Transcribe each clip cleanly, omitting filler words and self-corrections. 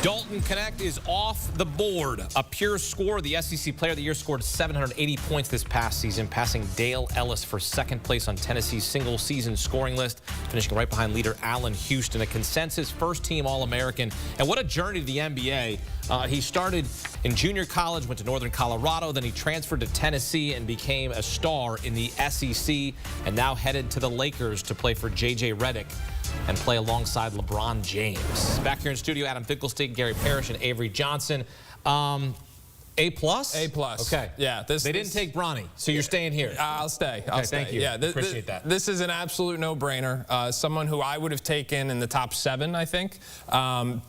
Dalton Knecht is off the board. A pure score. The SEC Player of the Year scored 780 points this past season, passing Dale Ellis for second place on Tennessee's single-season scoring list, finishing right behind leader Allen Houston, a consensus first-team All-American. And what a journey to the NBA. He started in junior college, went to Northern Colorado, then he transferred to Tennessee and became a star in the SEC, and now headed to the Lakers to play for JJ Redick and play alongside LeBron James. Back here in studio, Adam Finkelstein, Gary Parrish, and Avery Johnson. A+? A+. Okay. Yeah. They didn't take Bronny, so you're staying here. I'll stay. I'll stay. Thank you. Yeah, Appreciate that. This is an absolute no-brainer. Someone who I would have taken in the top 7, I think.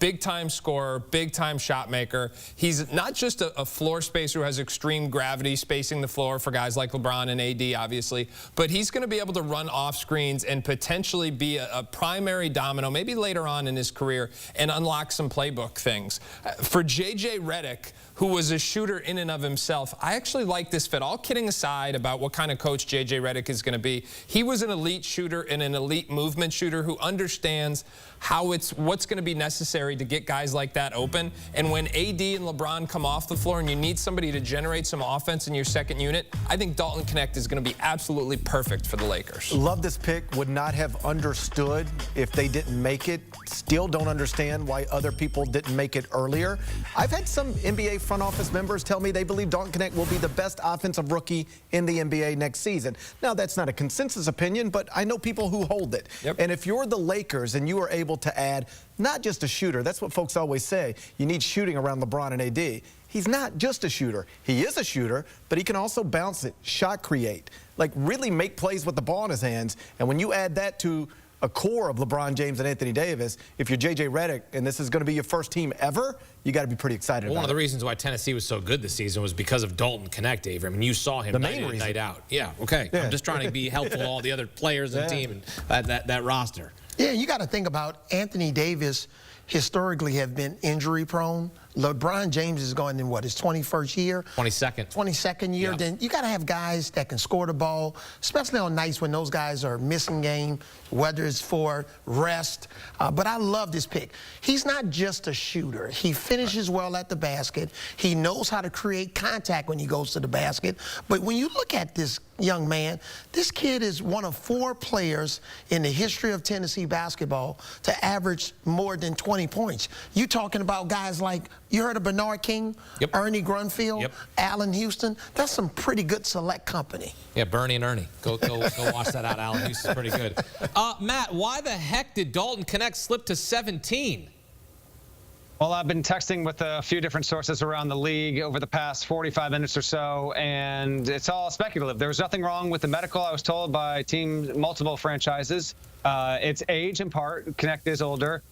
Big-time scorer, big-time shot maker. He's not just a floor spacer who has extreme gravity spacing the floor for guys like LeBron and AD, obviously, but he's going to be able to run off screens and potentially be a primary domino, maybe later on in his career, and unlock some playbook things. For JJ Redick, who was a shooter in and of himself, I actually like this fit. All kidding aside about what kind of coach JJ Redick is going to be, he was an elite shooter and an elite movement shooter who understands what's going to be necessary to get guys like that open. And when AD and LeBron come off the floor and you need somebody to generate some offense in your second unit, I think Dalton Knecht is going to be absolutely perfect for the Lakers. Love this pick. Would not have understood if they didn't make it. Still don't understand why other people didn't make it earlier. I've had some NBA front office members tell me they believe Dalton Knecht will be the best offensive rookie in the NBA next season. Now, that's not a consensus opinion, but I know people who hold it. Yep. And if you're the Lakers and you are able to add not just a shooter, that's what folks always say, you need shooting around LeBron and AD. He's not just a shooter. He is a shooter, but he can also bounce it, shot create, like really make plays with the ball in his hands. And when you add that to a core of LeBron James and Anthony Davis, if you're JJ Redick and this is going to be your first team ever, you got to be pretty excited about it. One of the reasons why Tennessee was so good this season was because of Dalton Knecht, Avery. I mean, you saw him night in and night out. Yeah, okay. Yeah. I'm just trying to be helpful to all the other players and team and that roster. Yeah, you got to think about Anthony Davis historically have been injury prone. LeBron James is going in, what, his 21st year? 22nd year. Yep. Then you got to have guys that can score the ball, especially on nights when those guys are missing game, whether it's for rest. But I love this pick. He's not just a shooter. He finishes well at the basket. He knows how to create contact when he goes to the basket. But when you look at this young man, this kid is one of 4 players in the history of Tennessee basketball to average more than 20 points. You talking about guys like, you heard of Bernard King, Ernie Grunfeld, Allen Houston. That's some pretty good select company. Yeah, Bernie and Ernie. Go watch that out. Allen Houston's pretty good. Matt, why the heck did Dalton Knecht slip to 17? Well, I've been texting with a few different sources around the league over the past 45 minutes or so, and it's all speculative. There was nothing wrong with the medical, I was told, by multiple franchises. It's age in part. Knecht is older.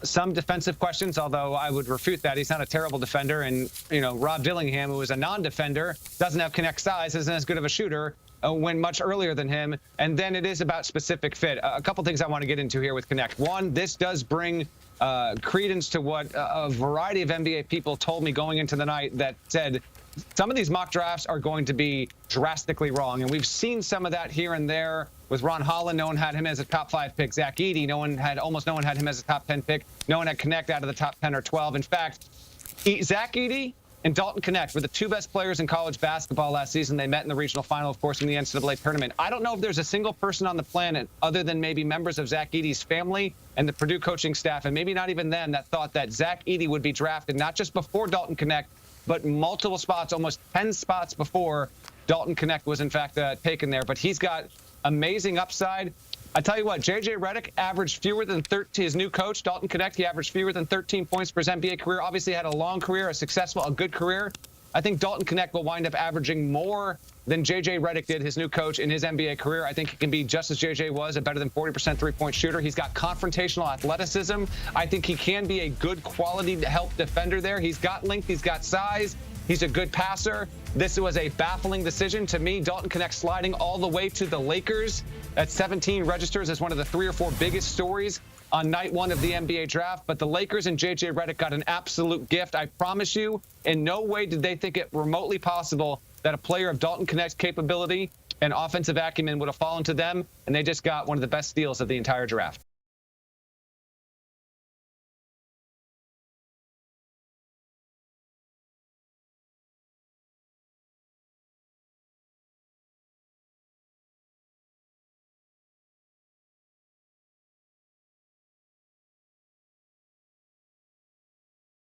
Some defensive questions, although I would refute that. He's not a terrible defender. And, you know, Rob Dillingham, who is a non-defender, doesn't have Knecht's size, isn't as good of a shooter, went much earlier than him. And then it is about specific fit. A couple things I want to get into here with Knecht. One, this does bring credence to what a variety of NBA people told me going into the night that said some of these mock drafts are going to be drastically wrong. And we've seen some of that here and there with Ron Holland. No one had him as a top 5 pick. Zach Edey, almost no one had him as a top 10 pick. No one had Knecht out of the top 10 or 12. In fact, Zach Edey and Dalton Knecht were the 2 best players in college basketball last season. They met in the regional final, of course, in the NCAA tournament. I don't know if there's a single person on the planet other than maybe members of Zach Edey's family and the Purdue coaching staff, and maybe not even them, that thought that Zach Edey would be drafted not just before Dalton Knecht, but multiple spots, almost 10 spots before Dalton Knecht was, in fact, taken there. But he's got amazing upside. I tell you what, JJ Redick averaged fewer than 13. His new coach, Dalton Knecht, he averaged fewer than 13 points for his NBA career. Obviously had a long career, a good career. I think Dalton Knecht will wind up averaging more than JJ Redick did, his new coach, in his NBA career. I think he can be just as JJ was, a better than 40% three-point shooter. He's got confrontational athleticism. I think he can be a good quality help defender there. He's got length, he's got size. He's a good passer. This was a baffling decision to me. Dalton Knecht sliding all the way to the Lakers at 17 registers as one of the 3 or 4 biggest stories on night 1 of the NBA draft. But the Lakers and JJ Redick got an absolute gift. I promise you, in no way did they think it remotely possible that a player of Dalton Knecht's capability and offensive acumen would have fallen to them, and they just got one of the best steals of the entire draft.